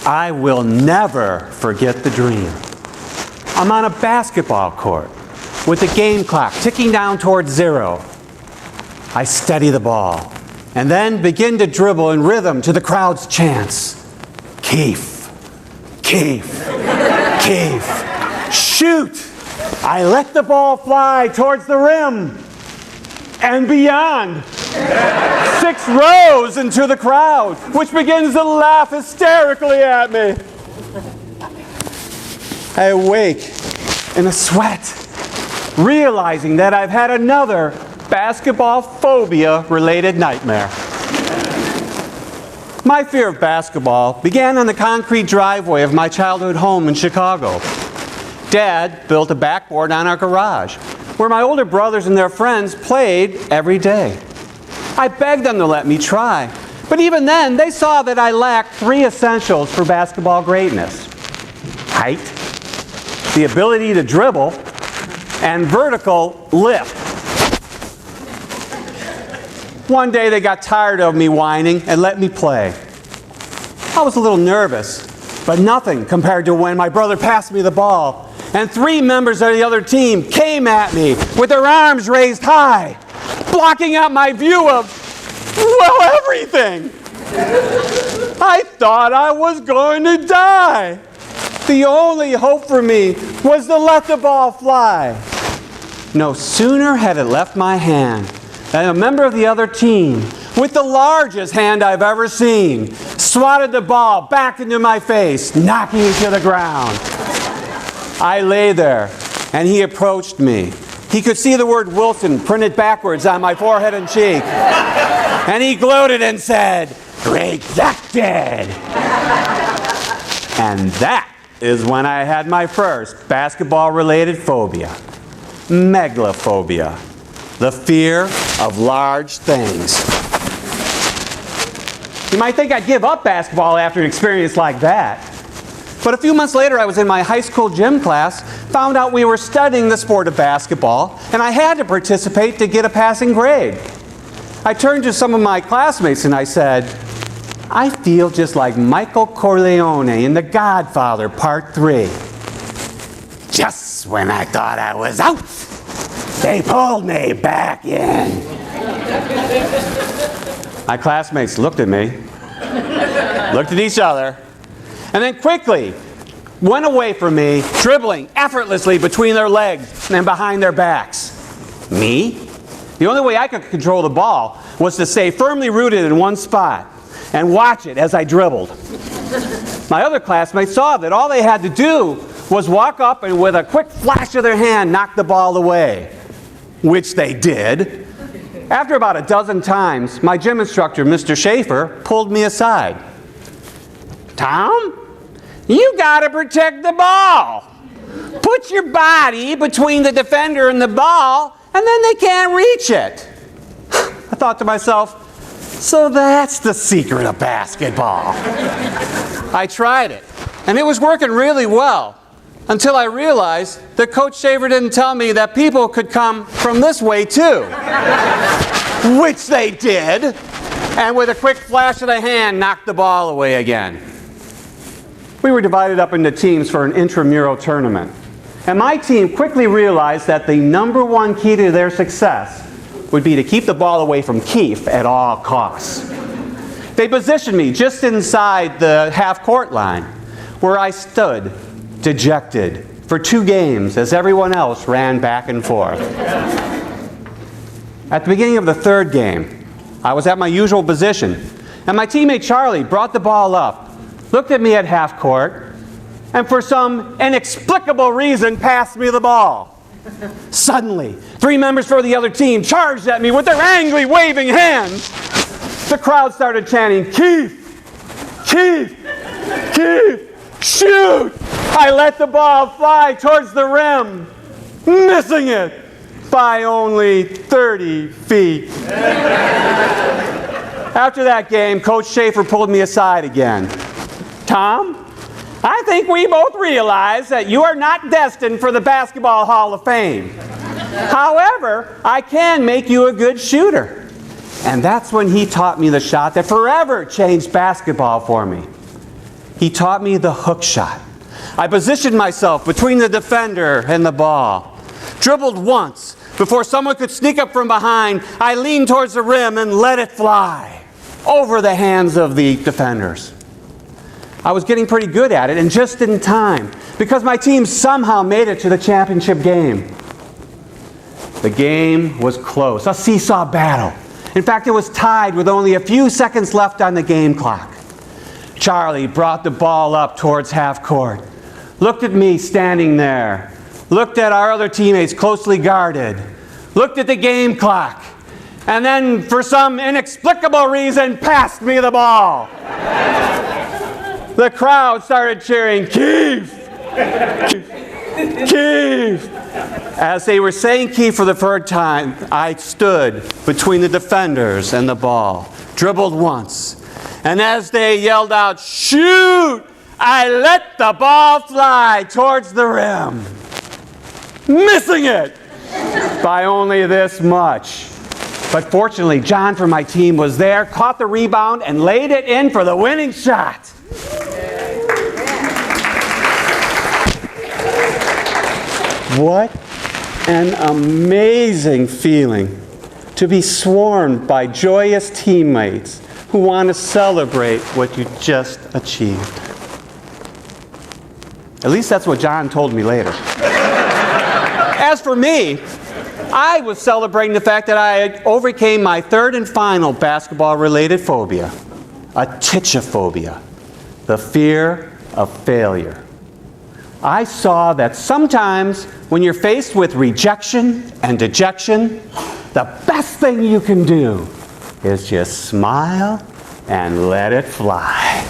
I will never forget the dream. I'm on a basketball court with the game clock ticking down towards 0. I steady the ball and then begin to dribble in rhythm to the crowd's chants. Keefe, Keefe, Keefe, shoot! I let the ball fly towards the rim and beyond. 6 rows into the crowd, which begins to laugh hysterically at me. I awake in a sweat, realizing that I've had another basketball phobia-related nightmare. My fear of basketball began on the concrete driveway of my childhood home in Chicago. Dad built a backboard on our garage, where my older brothers and their friends played every day. I begged them to let me try, but even then, they saw that I lacked 3 essentials for basketball greatness: height, the ability to dribble, and vertical lift. One day, they got tired of me whining and let me play. I was a little nervous, but nothing compared to when my brother passed me the ball and 3 members of the other team came at me with their arms raised high, blocking out my view of, well, everything. I thought I was going to die. The only hope for me was to let the ball fly. No sooner had it left my hand than a member of the other team, with the largest hand I've ever seen, swatted the ball back into my face, knocking me to the ground. I lay there, and he approached me. He could see the word Wilson printed backwards on my forehead and cheek. And he gloated and said, "Rejected!" And that is when I had my first basketball-related phobia. Megalophobia. The fear of large things. You might think I'd give up basketball after an experience like that. But a few months later, I was in my high school gym class, found out we were studying the sport of basketball, and I had to participate to get a passing grade. I turned to some of my classmates and I said, "I feel just like Michael Corleone in The Godfather Part 3. Just when I thought I was out, they pulled me back in." My classmates looked at me, looked at each other, and then quickly went away from me, dribbling effortlessly between their legs and behind their backs. Me? The only way I could control the ball was to stay firmly rooted in one spot and watch it as I dribbled. My other classmates saw that all they had to do was walk up and with a quick flash of their hand knock the ball away, which they did. After about a dozen times, my gym instructor, Mr. Schaefer, pulled me aside. "Tom, you gotta protect the ball. Put your body between the defender and the ball, and then they can't reach it." I thought to myself, so that's the secret of basketball. I tried it, and it was working really well, until I realized that Coach Schaefer didn't tell me that people could come from this way too. Which they did, and with a quick flash of the hand, knocked the ball away again. We were divided up into teams for an intramural tournament. And my team quickly realized that the #1 key to their success would be to keep the ball away from Keefe at all costs. They positioned me just inside the half-court line, where I stood, dejected, for 2 games as everyone else ran back and forth. At the beginning of the 3rd game, I was at my usual position, and my teammate Charlie brought the ball up, looked at me at half court, and for some inexplicable reason passed me the ball. Suddenly, 3 members for the other team charged at me with their angry waving hands. The crowd started chanting, "Keefe! Keefe! Keefe! Shoot!" I let the ball fly towards the rim, missing it by only 30 feet. After that game, Coach Schaefer pulled me aside again. "Tom, I think we both realize that you are not destined for the Basketball Hall of Fame. However, I can make you a good shooter." And that's when he taught me the shot that forever changed basketball for me. He taught me the hook shot. I positioned myself between the defender and the ball. Dribbled once. Before someone could sneak up from behind, I leaned towards the rim and let it fly over the hands of the defenders. I was getting pretty good at it, and just in time, because my team somehow made it to the championship game. The game was close, a seesaw battle. In fact, it was tied with only a few seconds left on the game clock. Charlie brought the ball up towards half court, looked at me standing there, looked at our other teammates closely guarded, looked at the game clock, and then, for some inexplicable reason, passed me the ball. The crowd started cheering, "Keefe! Keefe!" As they were saying Keefe for the third time, I stood between the defenders and the ball, dribbled once, and as they yelled out, "Shoot!" I let the ball fly towards the rim, missing it by only this much. But fortunately, John from my team was there, caught the rebound, and laid it in for the winning shot. What an amazing feeling to be swarmed by joyous teammates who want to celebrate what you just achieved. At least that's what John told me later. As for me, I was celebrating the fact that I overcame my third and final basketball-related phobia, atychophobia, the fear of failure. I saw that sometimes when you're faced with rejection and dejection, the best thing you can do is just smile and let it fly.